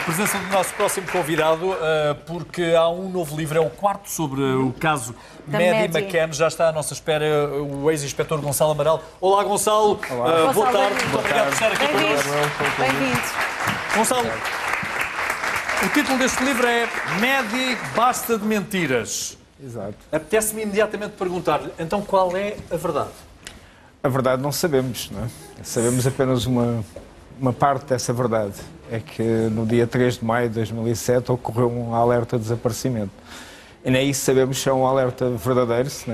presença do nosso próximo convidado, porque há um novo livro, é o quarto sobre o caso Maddie McCann. Já está à nossa espera o ex-inspetor Gonçalo Amaral. Olá, Gonçalo. Olá. Boa tarde. Muito obrigado por estar aqui connosco. Bem-vindos. Gonçalo, o título deste livro é Maddie Basta de Mentiras. Exato. Apetece-me imediatamente perguntar-lhe, então qual é a verdade? A verdade não sabemos, não é? Sabemos apenas uma parte dessa verdade. É que no dia 3 de maio de 2007 ocorreu um alerta de desaparecimento. E nem isso sabemos se é um alerta verdadeiro, se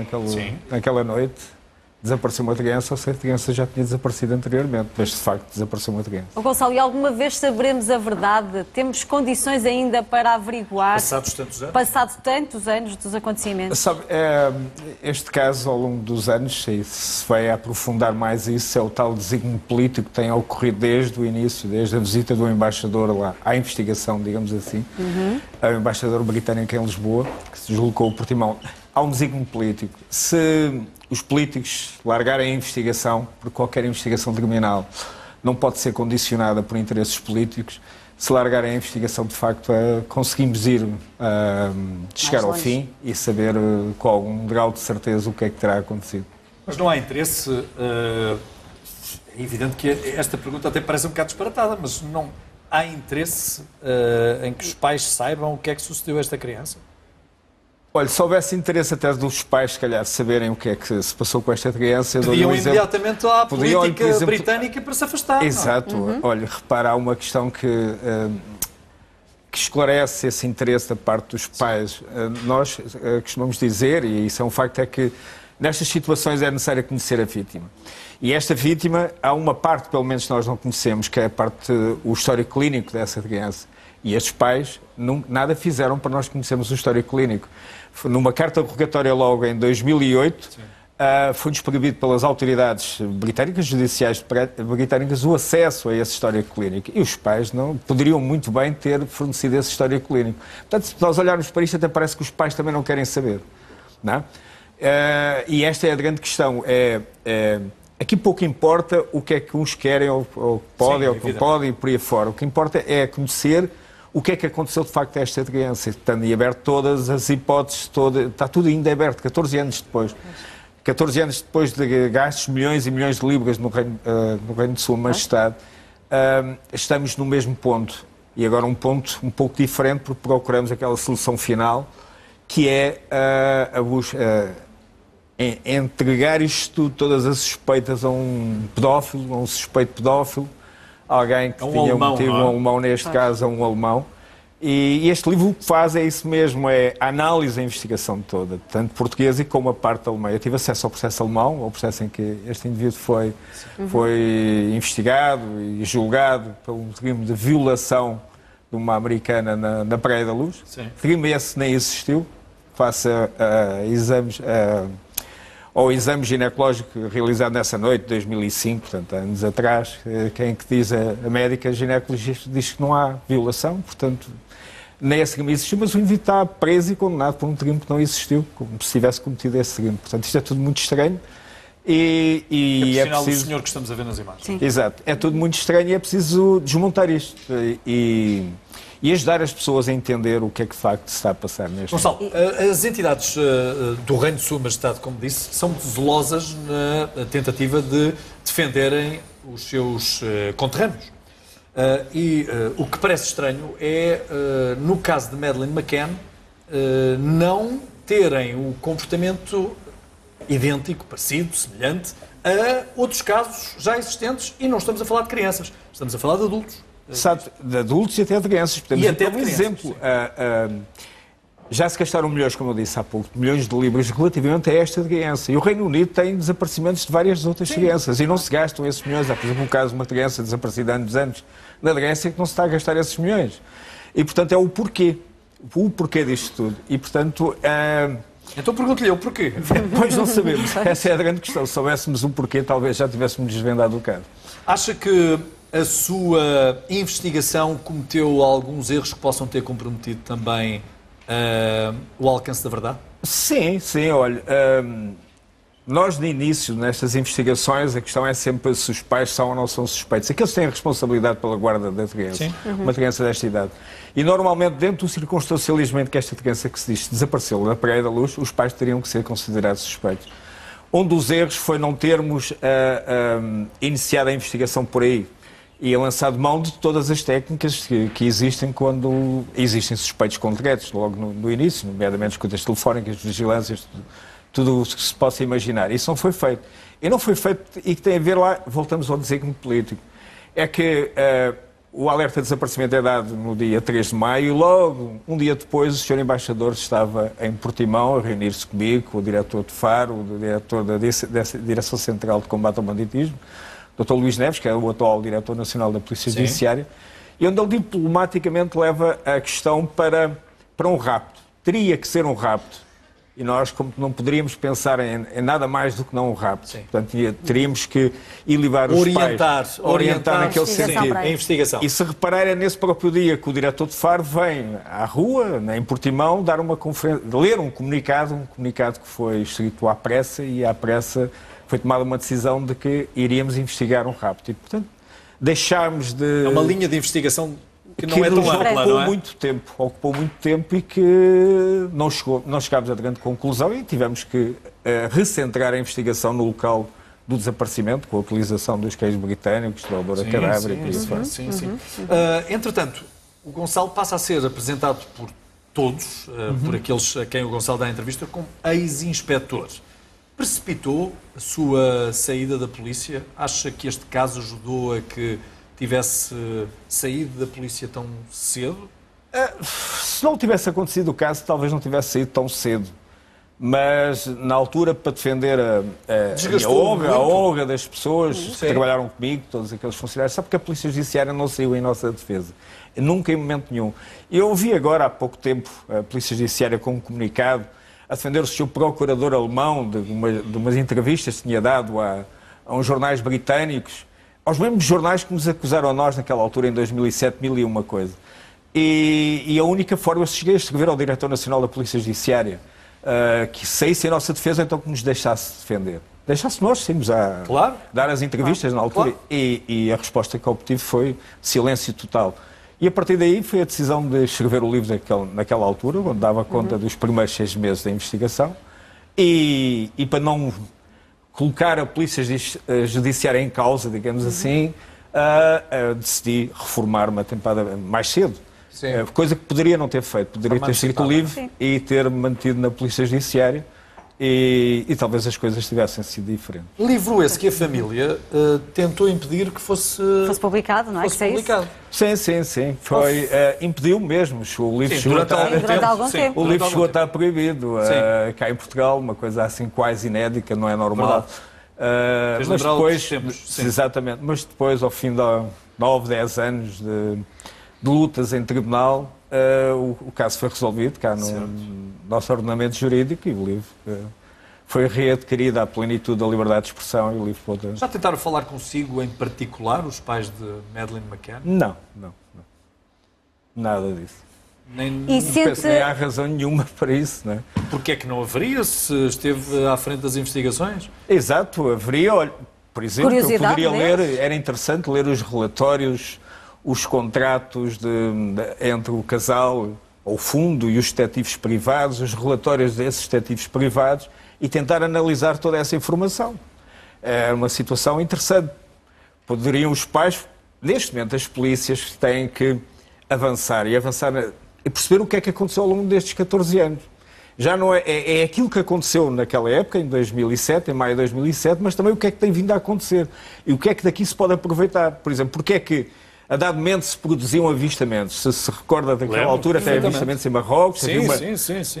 naquela noite desapareceu uma criança ou se a criança já tinha desaparecido anteriormente, mas de facto desapareceu uma criança. Gonçalo, e alguma vez saberemos a verdade? Temos condições ainda para averiguar? Passados tantos anos? Passados tantos anos dos acontecimentos? Sabe, este caso, ao longo dos anos, se vai aprofundar mais isso, é o tal desígnio político que tem ocorrido desde o início, desde a visita do embaixador lá à investigação, digamos assim, ao embaixador britânico em Lisboa, que se deslocou por Portimão. Há um desígnio político. Se os políticos largarem a investigação, porque qualquer investigação criminal não pode ser condicionada por interesses políticos, se largarem a investigação, de facto, conseguimos ir chegar ao fim e saber com algum grau de certeza o que é que terá acontecido. Mas não há interesse. É evidente que esta pergunta até parece um bocado disparatada, mas não há interesse em que os pais saibam o que é que sucedeu a esta criança? Olha, se houvesse interesse até dos pais, se calhar, saberem o que é que se passou com esta criança... Pediam imediatamente à política britânica para se afastar. Exato. Olha, repara, há uma questão que esclarece esse interesse da parte dos pais. Nós costumamos dizer, e isso é um facto, é que nestas situações é necessário conhecer a vítima. E esta vítima, há uma parte, pelo menos, que nós não conhecemos, que é a parte, o histórico clínico dessa criança. E estes pais nada fizeram para nós conhecermos o histórico clínico. Numa carta rogatória logo em 2008, foi-nos proibido pelas autoridades britânicas, judiciais britânicas, o acesso a esse histórico clínico. E os pais não poderiam muito bem ter fornecido esse histórico clínico. Portanto, se nós olharmos para isto, até parece que os pais também não querem saber. Não é? E esta é a grande questão. Aqui pouco importa o que é que uns querem ou podem, ou que não podem, e por aí fora. O que importa é conhecer o que é que aconteceu de facto a esta criança, estando aberto todas as hipóteses, está tudo ainda aberto, 14 anos depois. 14 anos depois de gastos milhões e milhões de libras no reino de Sua Majestade, estamos no mesmo ponto. E agora um ponto um pouco diferente, porque procuramos aquela solução final, que é entregar isto tudo, todas as suspeitas a um pedófilo, a um suspeito pedófilo, alguém que tinha metido um alemão, neste caso, a um alemão. E este livro o que faz é isso mesmo, é a análise da investigação toda, tanto portuguesa como a parte alemã. Eu tive acesso ao processo alemão, ao processo em que este indivíduo foi investigado e julgado por um crime de violação de uma americana na Praia da Luz. Sim. Crime esse nem existiu, face a exames... ao exame ginecológico realizado nessa noite, de 2005, portanto, há anos atrás, quem que diz a médica ginecologista diz que não há violação, portanto, nem esse crime existiu, mas o indivíduo está preso e condenado por um crime que não existiu, como se tivesse cometido esse crime. Portanto, isto é tudo muito estranho e é preciso... o senhor que estamos a ver nas imagens. Sim. Exato. É tudo muito estranho e é preciso desmontar isto e ajudar as pessoas a entender o que é que de facto se está a passar neste Gonçalo, as entidades do Reino de Sua Majestade, como disse, são muito zelosas na tentativa de defenderem os seus conterrâneos. O que parece estranho é, no caso de Madeleine McCann, não terem o comportamento idêntico, parecido, semelhante a outros casos já existentes, e não estamos a falar de crianças, estamos a falar de adultos. Sabe, de adultos e até de crianças. E até de exemplo, já se gastaram milhões, como eu disse há pouco, milhões de libras relativamente a esta criança. E o Reino Unido tem desaparecimentos de várias outras crianças e não se gastam esses milhões. Há, por exemplo, o caso de uma criança desaparecida há anos na Grécia que não se está a gastar esses milhões. E, portanto, é o porquê disto tudo. E, portanto... Então pergunto-lhe o porquê. Pois não sabemos. Essa é a grande questão. Se soubéssemos o porquê, talvez já tivéssemos desvendado o caso. Acha que a sua investigação cometeu alguns erros que possam ter comprometido também o alcance da verdade? Sim, olha. Nós, de início, nestas investigações, a questão é sempre se os pais são ou não são suspeitos. Aqueles têm a responsabilidade pela guarda da criança, uma criança desta idade. E, normalmente, dentro do circunstancialismo em que esta criança que se diz desapareceu na Praia da Luz, os pais teriam que ser considerados suspeitos. Um dos erros foi não termos iniciado a investigação por aí e lançado mão de todas as técnicas que existem quando existem suspeitos concretos, logo no início, nomeadamente escutas telefónicas, vigilâncias, tudo o que se possa imaginar. Isso não foi feito. E não foi feito, e que tem a ver lá, voltamos ao desígnio político, é que o alerta de desaparecimento é dado no dia 3 de maio e logo, um dia depois, o Sr. Embaixador estava em Portimão a reunir-se comigo, com o diretor de Faro, o diretor da Direção Central de Combate ao Banditismo, Dr. Luís Neves, que é o atual Diretor Nacional da Polícia Judiciária, e onde ele diplomaticamente leva a questão para um rapto. Teria que ser um rapto. E nós, como não poderíamos pensar em nada mais do que não um rapto. Sim. Portanto, teríamos que ir levar os pais a orientar naquele sentido. A investigação. E se reparar, é nesse próprio dia que o diretor de Faro vem à rua, em Portimão, dar uma conferência, ler um comunicado que foi escrito à pressa, e à pressa foi tomada uma decisão de que iríamos investigar um rapto. E, portanto, deixámos de... É uma linha de investigação que não é tão ampla, não é? Ocupou muito tempo e que não chegámos a grande conclusão e tivemos que recentrar a investigação no local do desaparecimento, com a utilização dos queijos britânicos, da odora cadáver e isso fora. Entretanto, o Gonçalo passa a ser apresentado por todos, por aqueles a quem o Gonçalo dá a entrevista, como ex-inspetor. Precipitou a sua saída da polícia? Acha que este caso ajudou a que tivesse saído da polícia tão cedo? Se não tivesse acontecido o caso, talvez não tivesse saído tão cedo. Mas, na altura, para defender a honra das pessoas que trabalharam comigo, todos aqueles funcionários, sabe que a Polícia Judiciária não saiu em nossa defesa. Nunca, em momento nenhum. Eu ouvi agora, há pouco tempo, a Polícia Judiciária com um comunicado a defender o seu procurador alemão de umas entrevistas que tinha dado a uns jornais britânicos, aos mesmos jornais que nos acusaram a nós naquela altura, em 2007, mil e uma coisa. E a única forma, eu cheguei a escrever ao Diretor Nacional da Polícia Judiciária que saísse em nossa defesa, então que nos deixasse defender. Deixasse nós, saímos a dar as entrevistas na altura, e a resposta que obtive foi silêncio total. E a partir daí foi a decisão de escrever o livro naquela altura, onde dava conta dos primeiros 6 meses da investigação, e para não colocar a Polícia Judiciária em causa, digamos assim, decidi reformar-me a tempada mais cedo. Coisa que poderia não ter feito. Poderia ter escrito o livro e ter mantido na Polícia Judiciária e talvez as coisas tivessem sido diferentes. Livro esse que a família tentou impedir que fosse publicado, não é? Fosse publicado. Sim. Foi, impediu mesmo. O livro chegou a estar proibido. Cá em Portugal, uma coisa assim quase inédita, não é normal. Mas depois, exatamente, mas depois, ao fim de 9, 10 anos de lutas em tribunal, o caso foi resolvido cá no nosso ordenamento jurídico e o livro foi readquirido à plenitude da liberdade de expressão e o livro pôde... Já tentaram falar consigo em particular, os pais de Madeleine McCann? Não. Nada disso. Nem há razão nenhuma para isso, não é? Porque é que não haveria se esteve à frente das investigações? Exato, haveria. Olha, por exemplo, eu poderia ler, era interessante ler os relatórios, os contratos entre o casal, o fundo e os detetives privados, os relatórios desses detetives privados e tentar analisar toda essa informação. É uma situação interessante. Poderiam os pais, neste momento as polícias têm que avançar e perceber o que é que aconteceu ao longo destes 14 anos. Já não é aquilo que aconteceu naquela época, em 2007, em maio de 2007, mas também o que é que tem vindo a acontecer e o que é que daqui se pode aproveitar. Por exemplo, porque é que a dado momento se produziam avistamentos? Se recorda daquela altura, até avistamentos em Marrocos, havia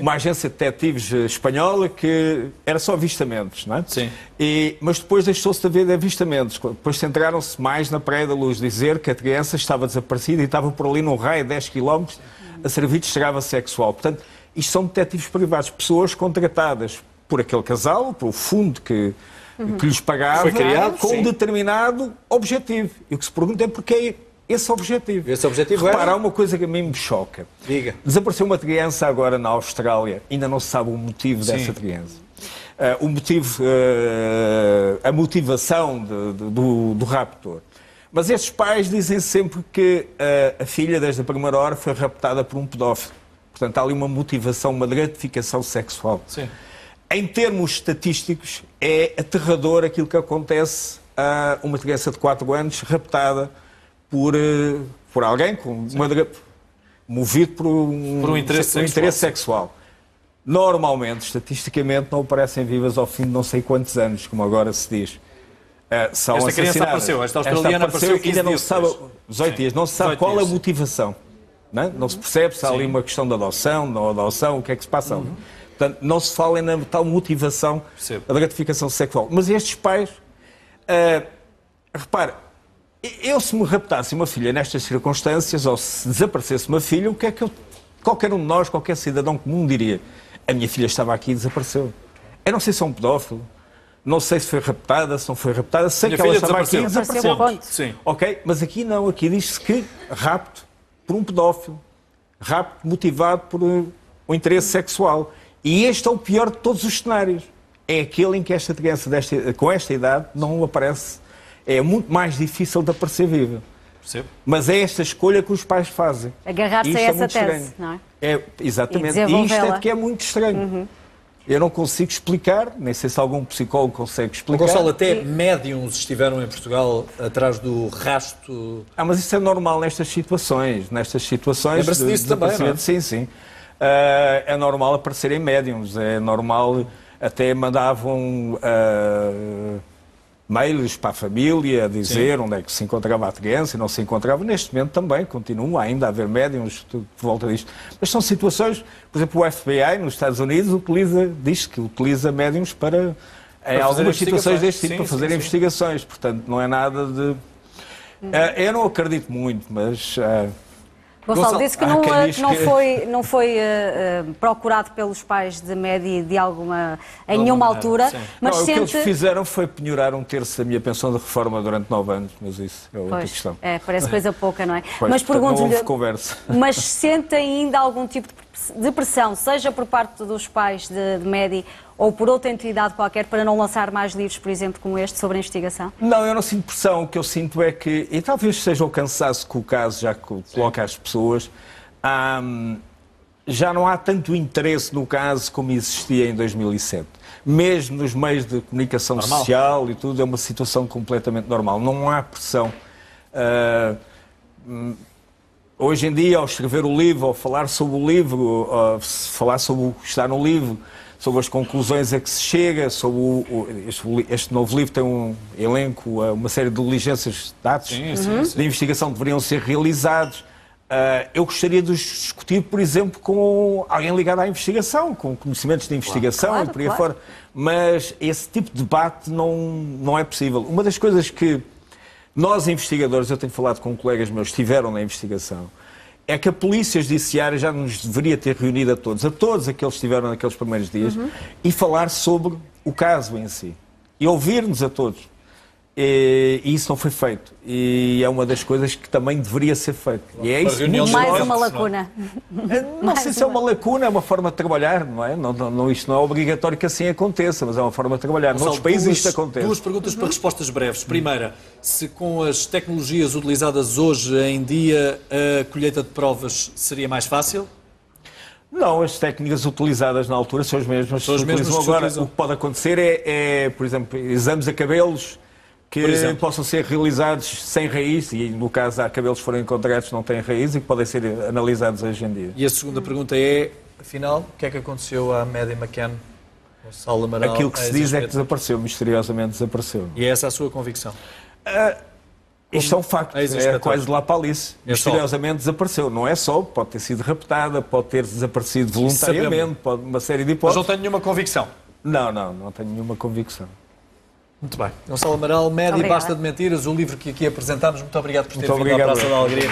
uma agência de detetives espanhola que era só avistamentos, não é? Sim. Mas depois deixou-se de haver avistamentos. Depois centraram-se mais na Praia da Luz, dizer que a criança estava desaparecida e estava por ali num raio de 10 km a servir de estrada sexual. Portanto, isto são detetives privados, pessoas contratadas por aquele casal, pelo fundo que lhes pagava, foi criado, com um determinado objetivo. E o que se pergunta é porque é esse objetivo. Esse objetivo Repara, há uma coisa que a mim me choca. Diga. Desapareceu uma criança agora na Austrália, ainda não se sabe o motivo dessa criança. o motivo, a motivação do raptor. Mas estes pais dizem sempre que a filha, desde a primeira hora, foi raptada por um pedófilo. Portanto, há ali uma motivação, uma gratificação sexual. Sim. Em termos estatísticos, é aterrador aquilo que acontece a uma criança de 4 anos raptada por alguém movido por um interesse sexual. Normalmente, estatisticamente, não aparecem vivas ao fim de não sei quantos anos, como agora se diz. São esta criança apareceu, esta australiana apareceu 15 ainda não dias se sabe, depois. 18 dias, não se sabe qual a motivação. Não se percebe se há ali uma questão de adoção, não adoção, o que é que se passa ali. Portanto, não se fala na tal motivação, a gratificação sexual. Mas estes pais, repare, eu se me raptasse uma filha nestas circunstâncias, ou se desaparecesse uma filha, o que é que qualquer um de nós, qualquer cidadão comum diria? A minha filha estava aqui e desapareceu. Eu não sei se é um pedófilo, não sei se foi raptada, se não foi raptada, sei que ela estava aqui e desapareceu. Sim. Ok, mas aqui não, aqui diz-se que rapto por um pedófilo, rapto motivado por um interesse sexual. E este é o pior de todos os cenários. É aquele em que esta criança com esta idade não aparece. É muito mais difícil de aparecer viva. Percebo. Mas é esta escolha que os pais fazem. Agarrar-se a essa tese, não é? Exatamente. E isto é que é muito estranho. Eu não consigo explicar, nem sei se algum psicólogo consegue explicar. Gonçalo, até médiums estiveram em Portugal atrás do rasto... Mas isso é normal nestas situações. Lembra-se disso também, não é? Sim. É normal aparecerem médiums, é normal, até mandavam mails para a família a dizer onde é que se encontrava a criança e não se encontrava. Neste momento também continua ainda a haver médiums por volta disto. Mas são situações, por exemplo, o FBI nos Estados Unidos diz que utiliza médiums para algumas situações deste tipo, para fazer investigações. Portanto, não é nada de... eu não acredito muito, mas... Gonçalo disse que não foi procurado pelos pais de Mehdi em nenhuma altura, mas o que eles fizeram foi penhorar 1/3 da minha pensão de reforma durante 9 anos, mas isso é outra questão. Parece coisa pouca, não é? Mas pergunto-lhe, mas sente ainda algum tipo de pressão, seja por parte dos pais de Mehdi ou por outra entidade qualquer, para não lançar mais livros, por exemplo, como este, sobre a investigação? Não, eu não sinto pressão. O que eu sinto é que, e talvez seja o cansaço que o caso já coloca às pessoas, já não há tanto interesse no caso como existia em 2007. Mesmo nos meios de comunicação social e tudo, é uma situação completamente normal. Não há pressão. Hoje em dia, ao escrever o livro, ao falar sobre o livro, falar sobre o que está no livro, sobre as conclusões a que se chega, sobre este novo livro tem um elenco, uma série de diligências, de atos de investigação que deveriam ser realizados. Eu gostaria de os discutir, por exemplo, com alguém ligado à investigação, com conhecimentos de investigação e por aí fora. Mas esse tipo de debate não é possível. Uma das coisas que nós, investigadores, eu tenho falado com colegas meus que estiveram na investigação, é que a Polícia Judiciária já nos deveria ter reunido a todos aqueles que estiveram naqueles primeiros dias, e falar sobre o caso em si. E ouvir-nos a todos. E isso não foi feito. E é uma das coisas que também deveria ser feito. E é isso. Mais uma lacuna. Não sei se é uma lacuna, é uma forma de trabalhar, não é? Isto não é obrigatório que assim aconteça, mas é uma forma de trabalhar. Noutros países isto acontece. 2 perguntas para respostas breves. Primeira, se com as tecnologias utilizadas hoje em dia a colheita de provas seria mais fácil? Não, as técnicas utilizadas na altura são as mesmas que se utilizam agora. O que pode acontecer é, por exemplo, exames a cabelos que possam ser realizados sem raiz, e no caso há cabelos que foram encontrados que não têm raiz e que podem ser analisados hoje em dia. E a segunda pergunta é, afinal, o que é que aconteceu à Mehdi McCann, ao Saulo Amaral? Aquilo que se diz é que desapareceu, misteriosamente desapareceu. E é essa a sua convicção? Isto é um facto, é quase de lá para Alice. Misteriosamente desapareceu. Não é só, pode ter sido raptada, pode ter desaparecido voluntariamente, pode uma série de hipóteses. Mas não tenho nenhuma convicção? Não tenho nenhuma convicção. Muito bem. Gonçalo Amaral, Mehdi, Basta de Mentiras, o livro que aqui apresentámos. Muito obrigado por ter vindo à Praça da Alegria.